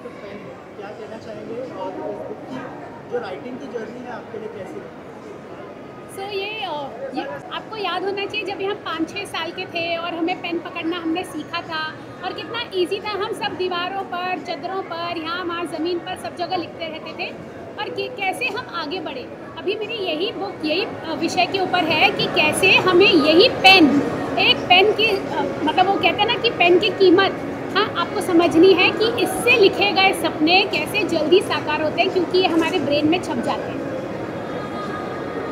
The pen क्या कहना चाहेंगे और इस बुक की जो राइटिंग की जर्नी है आपके लिए कैसी रही? ये आपको याद होना चाहिए जब हम 5-6 साल के थे और हमें पेन पकड़ना हमने सीखा था और कितना इजी था। हम सब दीवारों पर, चादरों पर, यहाँ वहाँ ज़मीन पर सब जगह लिखते रहते थे और कैसे हम आगे बढ़े। अभी मेरी यही बुक यही विषय के ऊपर है कि कैसे हमें यही पेन, एक पेन की मतलब वो कहते हैं ना कि पेन की कीमत, हाँ, आपको समझनी है कि इससे लिखे गए सपने कैसे जल्दी साकार होते हैं, क्योंकि ये हमारे ब्रेन में छप जाते हैं।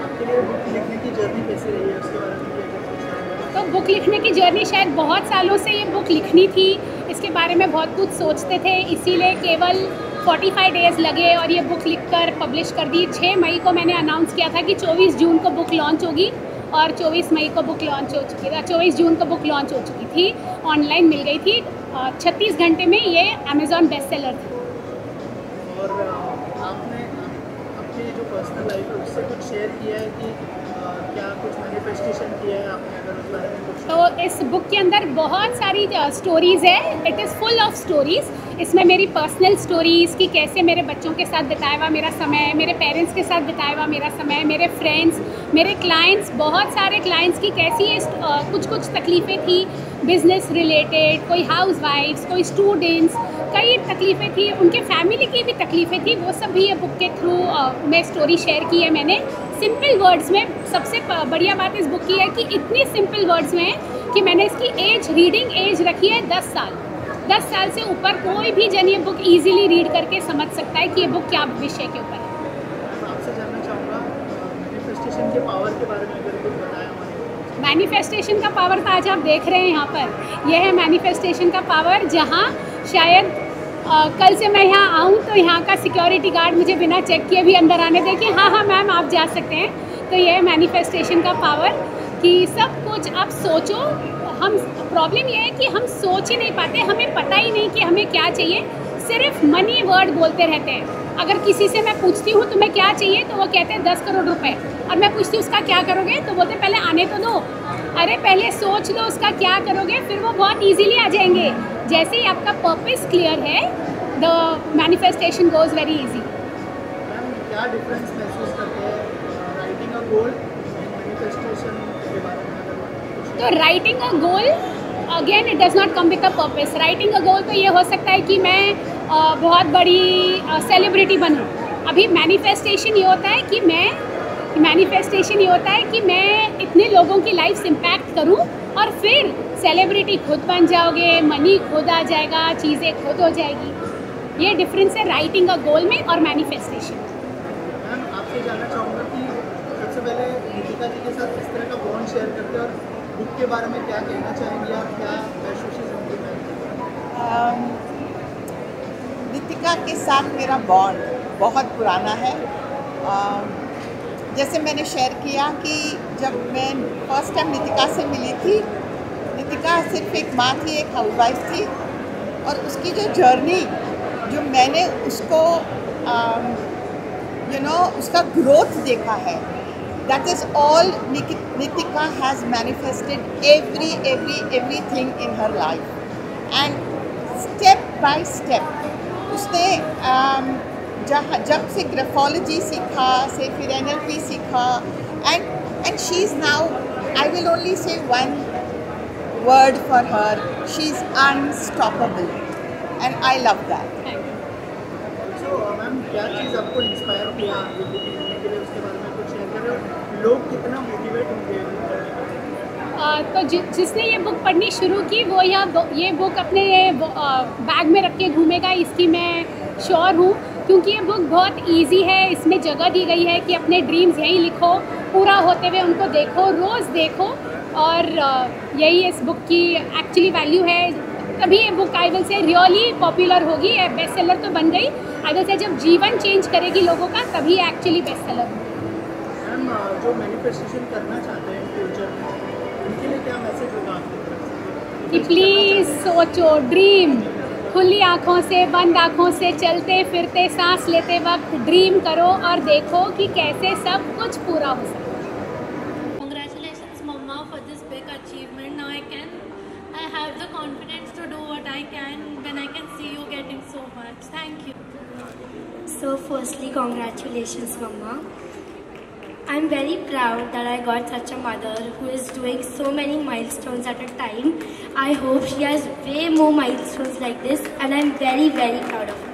आपके लिए बुक लिखने की जर्नी कैसी रही है उसके बारे में भी अगर कुछ बताएं। तो बुक लिखने की जर्नी, शायद बहुत सालों से ये बुक लिखनी थी, इसके बारे में बहुत कुछ सोचते थे, इसीलिए केवल 45 डेज़ लगे और ये बुक लिखकर पब्लिश कर दी। 6 मई को मैंने अनाउंस किया था कि 24 जून को बुक लॉन्च होगी और 24 मई को बुक लॉन्च हो चुकी थी। 24 जून को बुक लॉन्च हो चुकी थी, ऑनलाइन मिल गई थी। 36 घंटे में ये अमेज़ॉन बेस्ट सेलर थी। और आपने अपनी जो पर्सनल लाइफ है उससे कुछ शेयर किया है कि क्या कुछ मैनिफेस्टेशन किया है आपने, अगर उस बारे में कुछ? तो इस बुक के अंदर बहुत सारी स्टोरीज़ है। It is full of stories. इसमें मेरी पर्सनल स्टोरीज़ कि कैसे मेरे बच्चों के साथ बिताया हुआ मेरा समय, मेरे पेरेंट्स के साथ बिताया हुआ मेरा समय, मेरे फ्रेंड्स, मेरे क्लाइंट्स, बहुत सारे क्लाइंट्स की कैसी कुछ कुछ तकलीफ़ें थी बिज़नेस रिलेटेड, कोई हाउस वाइफ्स, कोई स्टूडेंट्स, कई तकलीफ़ें थी, उनके फैमिली की भी तकलीफ़ें थी। वो सब भी ये बुक के थ्रू में स्टोरी शेयर की है मैंने, सिंपल वर्ड्स में। सबसे बढ़िया बात इस बुक की है कि इतनी सिंपल वर्ड्स में है कि मैंने इसकी रीडिंग एज रखी है 10 साल। 10 साल से ऊपर कोई भी जन ये बुक ईजिली रीड करके समझ सकता है कि ये बुक क्या विषय के ऊपर है। मैं आपसे जानना चाहूँगा मैनिफेस्टेशन के पावर के बारे में अगर कुछ बताया हमारे। मैनिफेस्टेशन का पावर तो आज आप देख रहे हैं यहाँ पर, यह है मैनिफेस्टेशन का पावर। जहाँ शायद कल से मैं यहाँ आऊँ तो यहाँ का सिक्योरिटी गार्ड मुझे बिना चेक किए भी अंदर आने दे कि हाँ हाँ मैम आप जा सकते हैं। तो यह है मैनिफेस्टेशन का पावर कि सब कुछ आप सोचो। हम प्रॉब्लम यह है कि हम सोच ही नहीं पाते, हमें पता ही नहीं कि हमें क्या चाहिए, सिर्फ मनी वर्ड बोलते रहते हैं। अगर किसी से मैं पूछती हूँ तुम्हें क्या चाहिए तो वो कहते हैं 10 करोड़ रुपए, और मैं पूछती हूँ उसका क्या करोगे तो बोलते पहले आने तो दो। अरे पहले सोच लो उसका क्या करोगे, फिर वो बहुत इजीली आ जाएंगे। जैसे ही आपका पर्पस क्लियर है, the manifestation goes very easy. Ma'am क्या डिफरेंस महसूस करते हैं writing a goal and manifestation के बारे में अगर कुछ? तो writing a goal, again it does not come with a purpose. Writing a goal तो ये हो सकता है कि मैं बहुत बड़ी सेलिब्रिटी बनूं। अभी मैनिफेस्टेशन ये होता है कि मैं इतने लोगों की लाइफ इम्पैक्ट करूं और फिर सेलिब्रिटी खुद बन जाओगे, मनी खुद आ जाएगा, चीज़ें खुद हो जाएगी। ये डिफरेंस है राइटिंग अ गोल में और मैनिफेस्टेशन। मैम आपसे जानना चाहूँगा कि सबसे पहले नितिका जी के साथ किस तरह का बॉन्ड शेयर करते हैं और बुक के बारे में क्या कहना चाहेंगे आप, क्या महसूस होंगे मैम? नितिका के साथ मेरा बॉन्ड बहुत पुराना है। जैसे मैंने शेयर किया कि जब मैं फर्स्ट टाइम नितिका से मिली थी, नितिका सिर्फ एक माँ थी, एक हाउसवाइफ थी, और उसकी जो जर्नी, जो मैंने उसको उसका ग्रोथ देखा है, that is all Nitika has manifested everything in her life. And step by step उसने जब से ग्राफोलॉजी सीखा, से फिर NLP सीखा, and she is now, I will only say one word for her, she is unstoppable, and I love that. तो ma'am क्या चीज़ आपको इंस्पायर किया ये बुक लिखने के लिए, उसके बारे में कुछ शेयर कर रहे हो? लोग कितना मोटिवेट होंगे बुक पढ़ने के लिए? तो जिसने ये बुक पढ़नी शुरू की वो ये बुक अपने बैग में रख के घूमेगा, इसकी मैं श्योर हूँ, क्योंकि ये बुक बहुत इजी है। इसमें जगह दी गई है कि अपने ड्रीम्स यहीं लिखो, पूरा होते हुए उनको देखो, रोज़ देखो, और यही इस बुक की एक्चुअली वैल्यू है। तभी ये book I will say really popular होगी, बेस्ट सेलर तो बन गई, आई विल से जब जीवन चेंज करेगी लोगों का तभी एक्चुअली बेस्ट सेलर होगी। मैम जो मैनिफेस्टेशन करना चाहते हैं फ्यूचर में, उनके लिए क्या मैसेज होगा आपकी तरफ से कि प्लीज़ सोचो, ड्रीम, खुली आँखों से, बंद आँखों से चलते फिरते सांस लेते वक्त ड्रीम करो और देखो कि कैसे सब कुछ पूरा हो सकता है। Congratulations, Mama, for this big achievement. Now I have the confidence to do what I can when I can see you get appreciating so much. Thank you. So firstly, congratulations, Mama. I'm very proud that I got such a mother who is doing so many milestones at a time. I hope she has way more milestones like this, and I'm very, very proud of her.